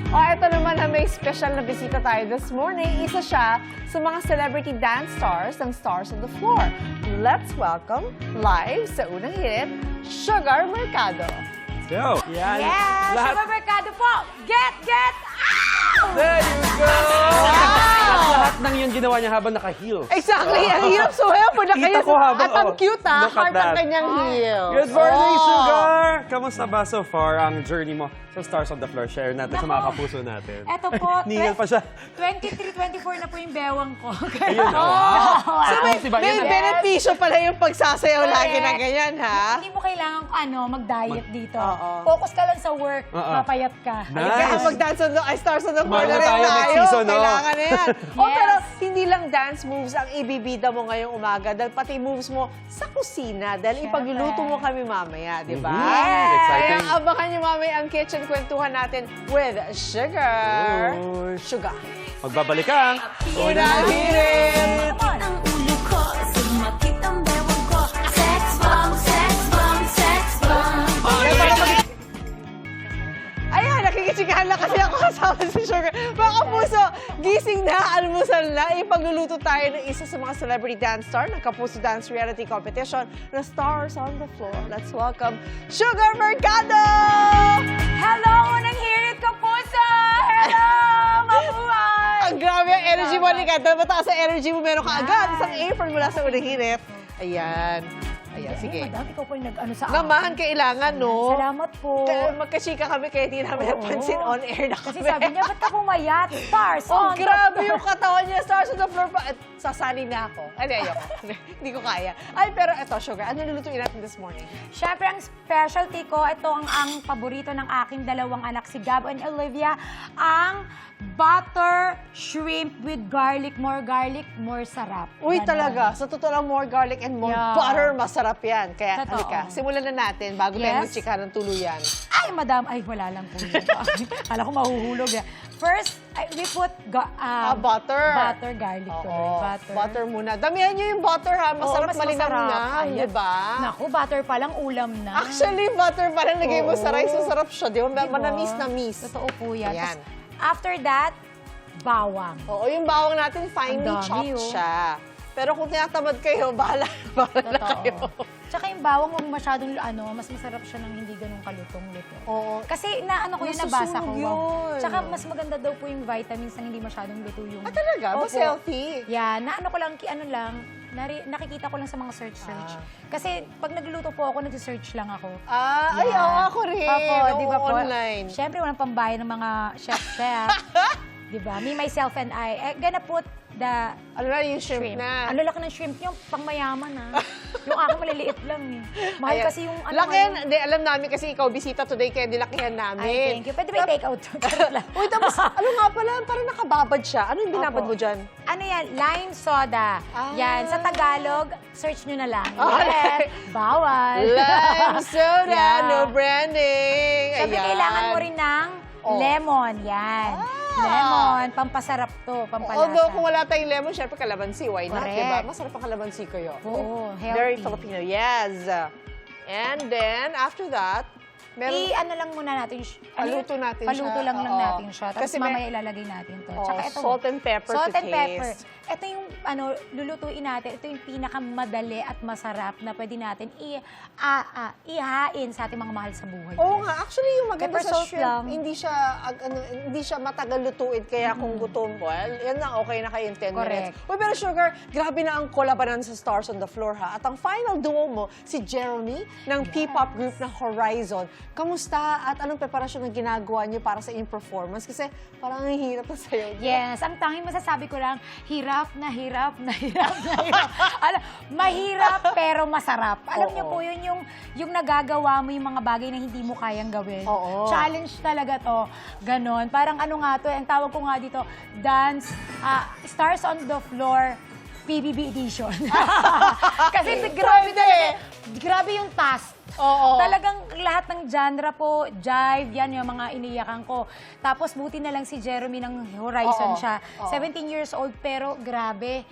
Ito naman na may special na bisita tayo this morning. Isa siya sa mga celebrity dance stars ng Stars on the Floor. Let's welcome, live sa Unang Hirit, Sugar Mercado. Yo! Yan. Yes! Sugar Mercado po! Get out! There you go! At lahat ng yun ginawa niya habang naka-heel. Exactly! Ang hirap sumayaw po na kayo. Kita ko habang, At ang cute look at heart ang that. kanyang heels. Good morning, Sugar! Kamusta ba so far ang journey mo sa Stars on the Floor? Share natin sa mga kapuso natin. Eto po, Ningil pa siya. 23-24 na po yung bewang ko. Ayun, wow! So may Yes. benepisyo pala yung pagsasayaw lagi na Correct. ganyan, ha? Hindi mo kailangan mag-diet dito. Oo. Focus ka lang sa work, mapayat ka. Nice. Kaya mag-dance on the Stars on the Floor na Kumain na rin tayo tayo. next season, no? Kailangan na yan. Yes. Pero hindi lang dance moves ang ibibida mo ngayong umaga dahil pati moves mo sa kusina dahil Siyempre. ipagluluto mo kami mamaya, di ba? Yes. Kaya Exciting. abangan niyo mamaya ang kitchen kwentuhan natin with Sugar. Uy. Sugar. Magbabalik ka. Unang Hirit! Ang ulo ko, sumakit ang bewang ko. Sex bomb, sex bomb, sex bomb. Ayan, nakikichikahan lang kasi ako kasama si Sugar. Mga kapuso, gising na, almusal na, ipagluluto tayo ng isa sa mga celebrity dance star ng Kapuso Dance Reality Competition na Stars on the Floor. Let's welcome Sugar Mercado! Hello, Unang Hirit Kapuso! Hello, mabuhay! Ang grabe ang energy mo, Nika. Dahil mataas ang energy mo, meron ka agad isang apron mula sa Unang Hirit. Ayan. Ayan, sige. Madam, ikaw po yung nag-ano sa Naman, kailangan, no? Salamat po. Kaya magkachika kami, kaya di namin napansin on air na kami. Kasi sabi niya, ba't ka pumayat? Stars Oh, on the grabe floor. yung katawan niya. Stars on the floor pa. At sasali na ako. Ay, ayoko. Hindi ko kaya. Ay, pero eto, Sugar, ano lulutuin natin this morning? Siyempre, ang specialty ko, ito ang paborito ng aking dalawang anak, si Gab and Olivia, ang butter shrimp with garlic. More garlic, more sarap. Uy, Ganon. talaga. Sa totoo lang, more garlic and more Yeah. butter, masarap yan. Kaya, Totoo. halika, simulan na natin bago tayo Yes. magchika ng tuluyan. Ay, madam. Ay, wala lang po yun. Kala ko mahuhulog. First, we put Butter. butter, garlic tuloy. Oo, Butter. butter muna. Damihan niyo yung butter, ha? Masarap, mas malinam masarap. na. Ayan. Diba? Naku, butter pa lang, ulam na. Actually, butter pa lang lagay mo sa Oo. rice. Masarap siya. Di ba? Diba? Manamis na miss. Totoo po yan. Ayan. Tas, after that, bawang. Oo, yung bawang natin finely Ang dami, chopped oh. siya. Pero kung tinatamad kayo, bahala na kayo. Tsaka yung bawang, huwag masyadong, mas masarap siya ng hindi ganun kalutong-luto. Oo. Kasi ano ko yun, nabasa ko. Nasusunog yun. Tsaka mas maganda daw po yung vitamins na hindi masyadong luto yung... Ah, talaga? Mas Opo. healthy? Yeah, nakikita ko lang sa mga search. Kasi pag nagluluto po ako, nag-search lang ako. Ah, ay, Yeah. oo, ako rin. Opo, di ba Oo, po? online. Siyempre, walang pambayad ng mga chef-chef. Di ba? Me, myself, and I. Gonna put the Ano na yung shrimp na? Ano laki ng shrimp nyo? Pang mayaman, ha? Yung akin maliliit lang, eh. Mahal Ayan. kasi yung ano Lakihan, ngayon. hindi, alam namin kasi ikaw bisita today, kaya nilakihan namin. Ay, thank you. Pwede ba i-take out? Charot lang. Uy, tapos, ano nga pala, parang nakababad siya. Ano yung binabad Opo. mo dyan? Ano yan? Lime soda. Ah. Yan. Sa Tagalog, search nyo na lang. Ah, Yes. Bawal. Lime soda, Yeah. no branding. Siyempre, Ayan. kailangan mo rin ng Oh. lemon. Yan. Ah. Lemon. Pampasarap to. Pampalasa. Although kung wala tayong lemon, syempre kalamansi. Why not, Correct. diba? Masarap ang kalamansi kayo. Oo, healthy. Very Filipino, yes. And then, after that, meron... ano lang muna natin. Paluto natin siya. Paluto lang Oo. natin siya. Tapos Kasi mamaya ilalagay natin to. Tsaka ito, salt and pepper salt to and pepper. taste. Ito yung lulutuin natin. Ito yung pinakamadali at masarap na pwede natin ihain sa ating mga mahal sa buhay. Oo nga, actually yung maganda Pepper sa salt shrimp, lang. hindi siya matagal lutuin, kaya kung gutom, well, yan na, okay na kayo in 10 Correct. minutes. Uy, pero Sugar, grabe na ang kolabanan sa Stars on the Floor, ha? At ang final duo mo, si Jeremy, ng P-pop group na Horizon. Kamusta at anong preparasyon ang ginagawa niyo para sa inyong performance? Kasi parang ang hirap na sa'yo. Yes, ang tanging masasabi ko lang, hirap na hirap na hirap na hirap. Mahirap pero masarap. Alam Oo. niyo po, yun yung nagagawa mo yung mga bagay na hindi mo kayang gawin. Oo. Challenge talaga to. Ganon. Parang ano nga to, ang tawag ko nga dito, dance, Stars on the Floor, PBB edition. Kasi grabe talaga, grabe yung task. Oo. Talagang lahat ng genre po, jive, yan yung mga iniyakan ko. Tapos buti na lang si Jeremy ng Horizon Oo. siya. Oo. 17 years old pero grabe.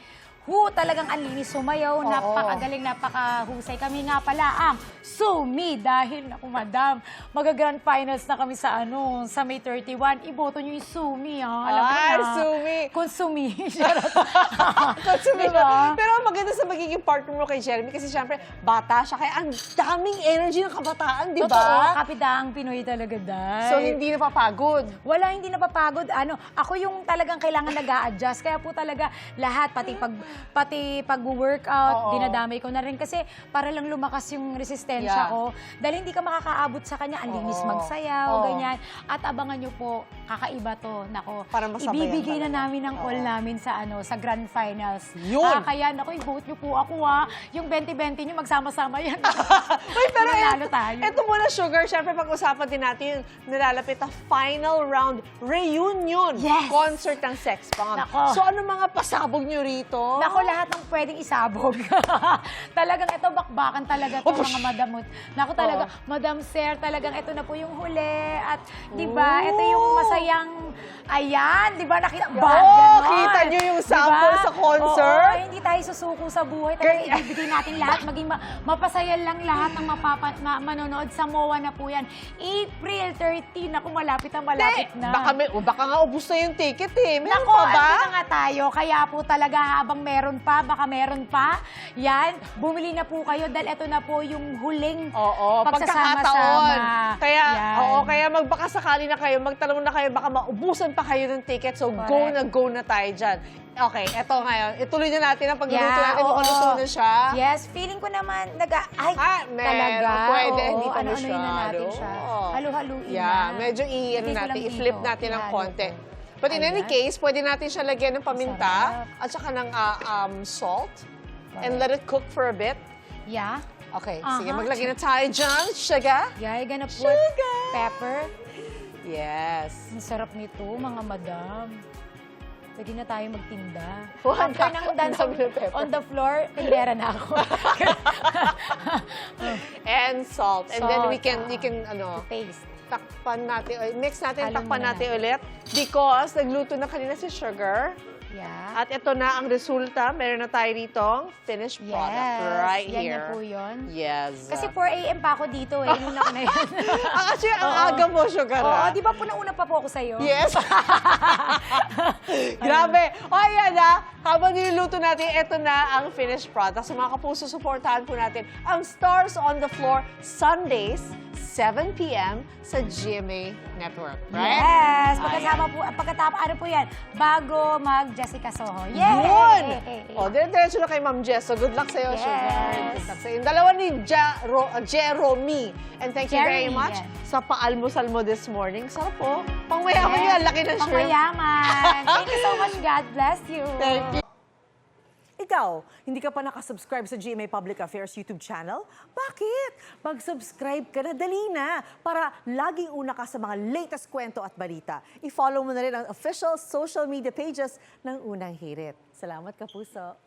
talagang ang linis sumayaw, napakagaling, napakahusay. Kami nga pala ang Sumi dahil, naku madam, mag-grand finals na kami sa sa May 31. Iboto nyo yung Sumi, ha? Alam ko na. Sumi. Consumi. Consumidor. Diba? Pero ang maganda sa magiging partner mo kay Jeremy kasi syempre, bata siya. Kaya ang daming energy ng kabataan, di Totoo, ba? kapidaang Pinoy talaga, dahil. So, hindi napapagod. Wala, hindi napapagod. Ako yung talagang kailangan nag-a-adjust. Kaya po talaga lahat, pati pag-workout, dinadamay ko na rin. Kasi para lang lumakas yung resistensya ko. Dahil hindi ka makakaabot sa kanya. Ang linis magsayaw, ganyan. At abangan nyo po, kakaiba to. Nako, Para masabayan ibibigay na talaga. namin ang all namin sa sa grand finals. Yun! Kaya, naku, i-vote nyo po ako, Yung 20-20 nyo, magsama-sama yan. Uy, pero Manalo tayo. ito muna, Sugar. Syempre, pag-usapan din natin yung nilalapit na final round reunion Yes! concert ng Sex Bomb. Nako. So, ano mga pasabog nyo rito? Nako, lahat ng pwedeng isabog. Talagang ito, bakbakan talaga to mga madamot. Nako talaga, Madam Ser, talagang ito na po yung huli. At, di ba, ito yung masayang, ayan, di ba, nakita, ganon. Kita nyo yung sample sa concert? Oo, hindi tayo susuko sa buhay. Talagang ibibigay natin lahat, maging mapasaya lang lahat ng manonood sa MOA na po yan. April 13, ako malapit na. Baka nga ubus na yung ticket eh. Meron Nako, pa ba? andun na nga tayo. Kaya po talaga habang meron pa, baka meron pa. Yan, bumili na po kayo dahil ito na po yung huling Pagkakataon. Kaya, Yan. kaya magbaka sakali na kayo, magtanong na kayo, baka maubusan pa kayo ng ticket. So, go na tayo dyan. Okay, eto ngayon. Ituloy na natin ang pagluluto natin. Mukhang luto na siya. Yes, feeling ko naman, meron. talaga. Pwede, Oo, hindi pa ano-anuin na natin masyado. siya. Oo. Halu-haluin Yeah, na. medyo Hindi ko lang i-flip dito. natin ng Ihalo konti. ko. But in any Ayan. case, pwede natin siya lagyan ng paminta Sarap. at saka ng salt and let it cook for a bit. Yeah. Okay, sige, Aha. maglagay na tayo dyan. Sugar. Yeah, you're gonna put Sugar. pepper. Yes. Ang sarap nito, mga madam. Pwede na tayo magtinda. Oh, After ng dance ang dami ng pepper. on the floor, tindera na ako. And salt. And then Salt, you can Taste. takpan natin, mix natin, Halong takpan muna natin ulit. Because nagluto na kanina si Sugar. Yeah. At ito na ang resulta. Meron na tayo ditong finished product right yan here. na po yun. Yes. Kasi 4 a.m. pa ako dito eh. Nung na yan. Actually, ang aga mo, Sugar. Oo, ah. di ba una pa po ako sa'yo? Yes. Grabe. O, ayan na. Habang niluluto natin, ito na ang finished product. So, mga kapuso, supportahan po natin ang Stars on the Floor Sundays, 7 p.m. sa GMA Network. Right? Yes! Pagkatapos, ano po yan? Bago mag-Jessica Soho. Yay! Yun! O, dire-diretso na kay Ma'am Jess. So, good luck sa'yo, Yes. Sugar. Good luck sa'yo. Yung dalawa ni Jeremy. And thank you very Jeremy, much yan. sa paalmusal mo this morning. Sarap po. Pangmayaman yan. Laki ng shrimp. Pangmayaman. Thank you so much. God bless you. Thank you. Ikaw, hindi ka pa nakasubscribe sa GMA Public Affairs YouTube channel? Bakit? Mag-subscribe ka na, dali na, para laging una ka sa mga latest kwento at balita. I-follow mo na rin ang official social media pages ng Unang Hirit. Salamat, Kapuso.